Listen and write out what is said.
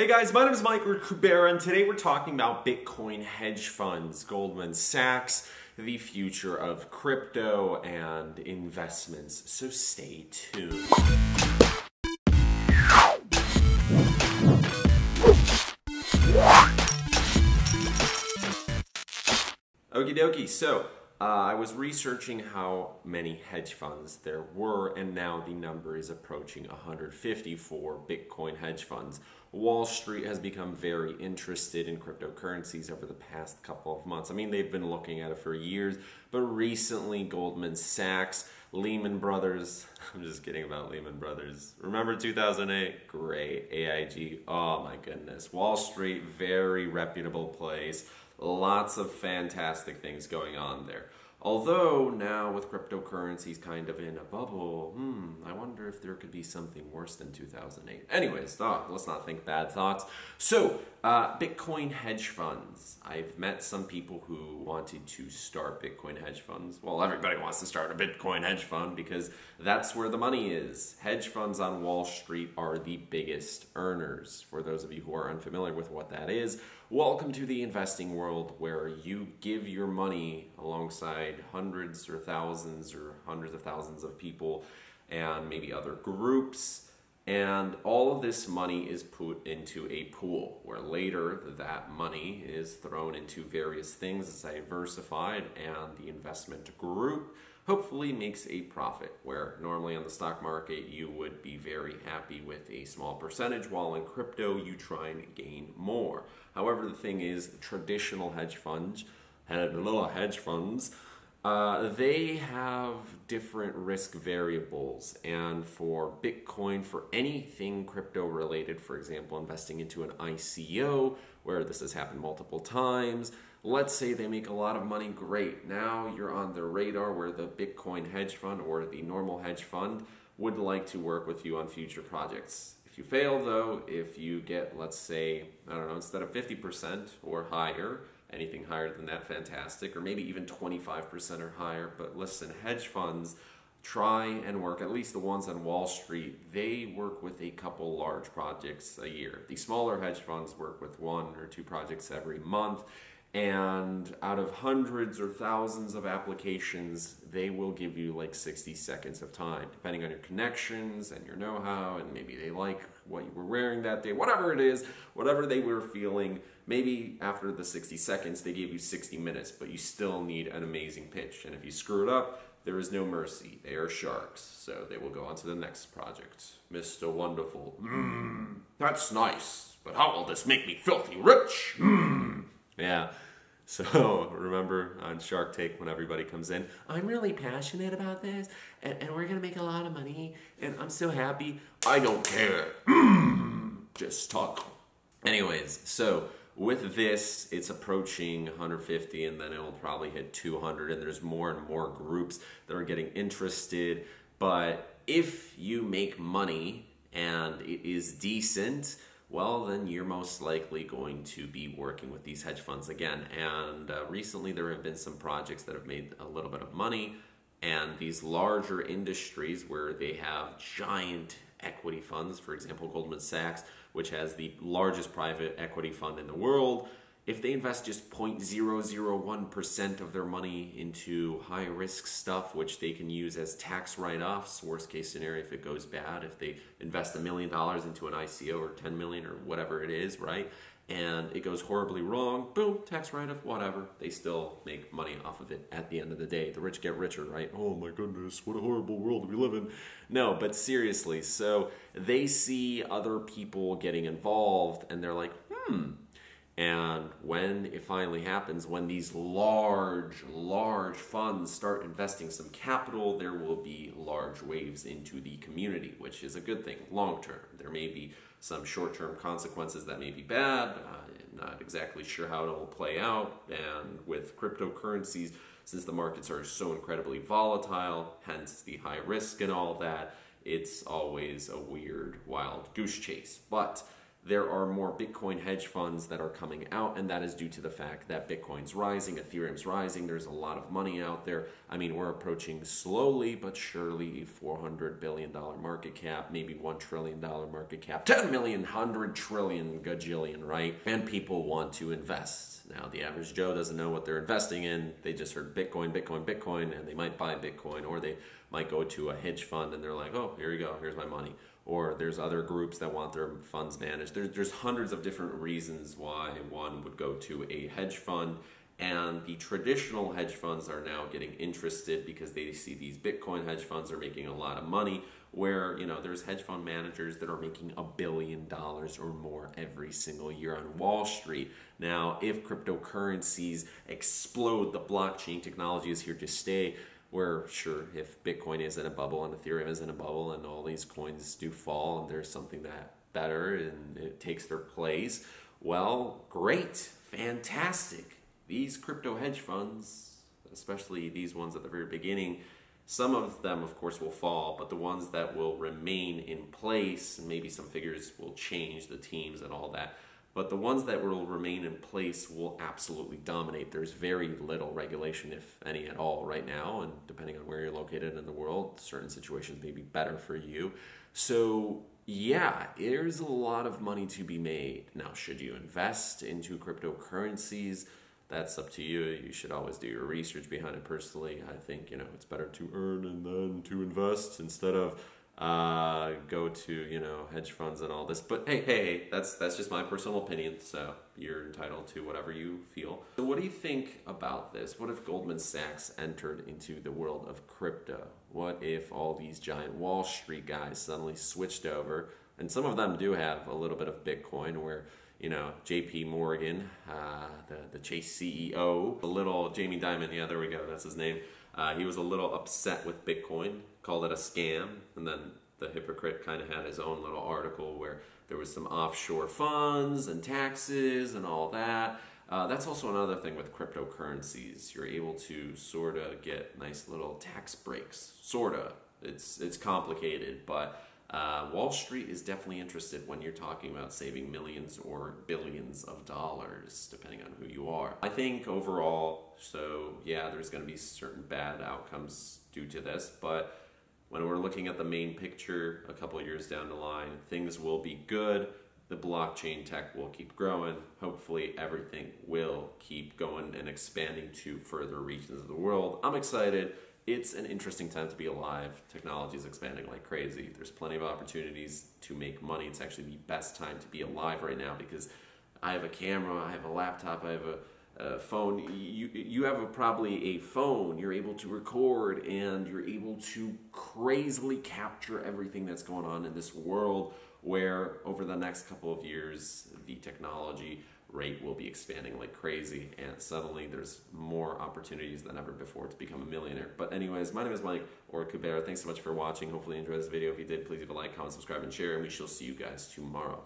Hey guys, my name is Mike Ricubera, and today we're talking about Bitcoin hedge funds, Goldman Sachs, the future of crypto and investments. So stay tuned. Okie dokie, so I was researching how many hedge funds there were, and now the number is approaching 150 for Bitcoin hedge funds. Wall Street has become very interested in cryptocurrencies over the past couple of months. I mean, they've been looking at it for years, but recently Goldman Sachs, Lehman Brothers, I'm just kidding about Lehman Brothers. Remember 2008? Great. AIG, oh my goodness. Wall Street, very reputable place. Lots of fantastic things going on there. Although now with cryptocurrencies kind of in a bubble, I wonder if there could be something worse than 2008. Anyways, let's not think bad thoughts. So, Bitcoin hedge funds. I've met some people who wanted to start Bitcoin hedge funds. Well, everybody wants to start a Bitcoin hedge fund because that's where the money is. Hedge funds on Wall Street are the biggest earners. For those of you who are unfamiliar with what that is, welcome to the investing world where you give your money alongside hundreds or thousands or hundreds of thousands of people and maybe other groups, and all of this money is put into a pool where later that money is thrown into various things, it's diversified, and the investment group hopefully makes a profit, where normally on the stock market you would be very happy with a small percentage, while in crypto you try and gain more. However, the thing is, traditional hedge funds, they have different risk variables, and for Bitcoin, for anything crypto related, for example, investing into an ICO, where this has happened multiple times, let's say they make a lot of money, great. Now you're on the radar where the Bitcoin hedge fund or the normal hedge fund would like to work with you on future projects. If you fail though, if you get, let's say, I don't know, instead of 50% or higher, anything higher than that, fantastic, or maybe even 25% or higher. But listen, hedge funds try and work, at least the ones on Wall Street, they work with a couple large projects a year. The smaller hedge funds work with 1 or 2 projects every month. And out of hundreds or thousands of applications, they will give you like 60 seconds of time, depending on your connections and your know-how, and maybe they like what you were wearing that day, whatever it is, whatever they were feeling. Maybe after the 60 seconds, they gave you 60 minutes, but you still need an amazing pitch. And if you screw it up, there is no mercy. They are sharks, so they will go on to the next project. Mr. Wonderful, that's nice, but how will this make me filthy rich? Yeah, so remember on Shark Tank when everybody comes in, I'm really passionate about this, and we're going to make a lot of money, and I'm so happy. I don't care. Just talk. Anyways, so with this, it's approaching 150, and then it'll probably hit 200, and there's more and more groups that are getting interested. But if you make money and it is decent, well, then you're most likely going to be working with these hedge funds again. And recently there have been some projects that have made a little bit of money, and these larger industries where they have giant equity funds, for example, Goldman Sachs, which has the largest private equity fund in the world, if they invest just 0.001% of their money into high-risk stuff, which they can use as tax write-offs, worst case scenario if it goes bad, if they invest $1 million into an ICO or 10 million or whatever it is, right? And it goes horribly wrong, boom, tax write-off, whatever. They still make money off of it at the end of the day. The rich get richer, right? Oh my goodness, what a horrible world we live in. No, but seriously, so they see other people getting involved and they're like, And when it finally happens, when these large funds start investing some capital, there will be large waves into the community, which is a good thing long term. There may be some short-term consequences that may be bad. Not exactly sure how it will play out. And with cryptocurrencies, since the markets are so incredibly volatile, hence the high risk and all that, it's always a weird, wild goose chase. But there are more Bitcoin hedge funds that are coming out, and that is due to the fact that Bitcoin's rising, Ethereum's rising, there's a lot of money out there. I mean, we're approaching slowly but surely a $400 billion market cap, maybe $1 trillion market cap, 10 million, 100 trillion, gajillion, right? And people want to invest. Now, the average Joe doesn't know what they're investing in. They just heard Bitcoin, Bitcoin, Bitcoin, and they might buy Bitcoin, or they might go to a hedge fund and they're like, oh, here you go, here's my money. Or there's other groups that want their funds managed. There's hundreds of different reasons why one would go to a hedge fund, and the traditional hedge funds are now getting interested because they see these Bitcoin hedge funds are making a lot of money, where, you know, there's hedge fund managers that are making $1 billion or more every single year on Wall Street. Now, if cryptocurrencies explode, the blockchain technology is here to stay. Where, sure, if Bitcoin is in a bubble and Ethereum is in a bubble and all these coins do fall and there's something that better and it takes their place, well, great, fantastic. These crypto hedge funds, especially these ones at the very beginning, some of them, of course, will fall, but the ones that will remain in place, and maybe some figures will change, the teams and all that, but the ones that will remain in place will absolutely dominate. There's very little regulation, if any at all, right now, and depending on where you're located in the world, certain situations may be better for you. So yeah, there's a lot of money to be made. Now, should you invest into cryptocurrencies? That's up to you. You should always do your research behind it. Personally, I think, you know, it's better to earn and then to invest instead of go to, you know, hedge funds and all this. But hey, that's just my personal opinion, so you're entitled to whatever you feel. So what do you think about this? What if Goldman Sachs entered into the world of crypto? What if all these giant Wall Street guys suddenly switched over? And some of them do have a little bit of Bitcoin, where, you know, JP Morgan, the Chase CEO, the little Jamie Dimon, yeah, there we go, that's his name. He was a little upset with Bitcoin, called it a scam, and then the hypocrite kind of had his own little article where there was some offshore funds and taxes and all that. That's also another thing with cryptocurrencies. You're able to sort of get nice little tax breaks, sort of. It's complicated, but Wall Street is definitely interested when you're talking about saving millions or billions of dollars, depending on who you are. I think overall, so yeah, there's going to be certain bad outcomes due to this, but when we're looking at the main picture a couple of years down the line, things will be good. The blockchain tech will keep growing. Hopefully everything will keep going and expanding to further regions of the world. I'm excited. It's an interesting time to be alive. Technology is expanding like crazy. There's plenty of opportunities to make money. It's actually the best time to be alive right now because I have a camera, I have a laptop, I have a phone. You have probably a phone. You're able to record and you're able to crazily capture everything that's going on in this world, where over the next couple of years, the technology rate will be expanding like crazy, and suddenly there's more opportunities than ever before to become a millionaire. But anyways, my name is Mike, or Kubera. Thanks so much for watching. Hopefully you enjoyed this video. If you did, please leave a like, comment, subscribe, and share, and we shall see you guys tomorrow.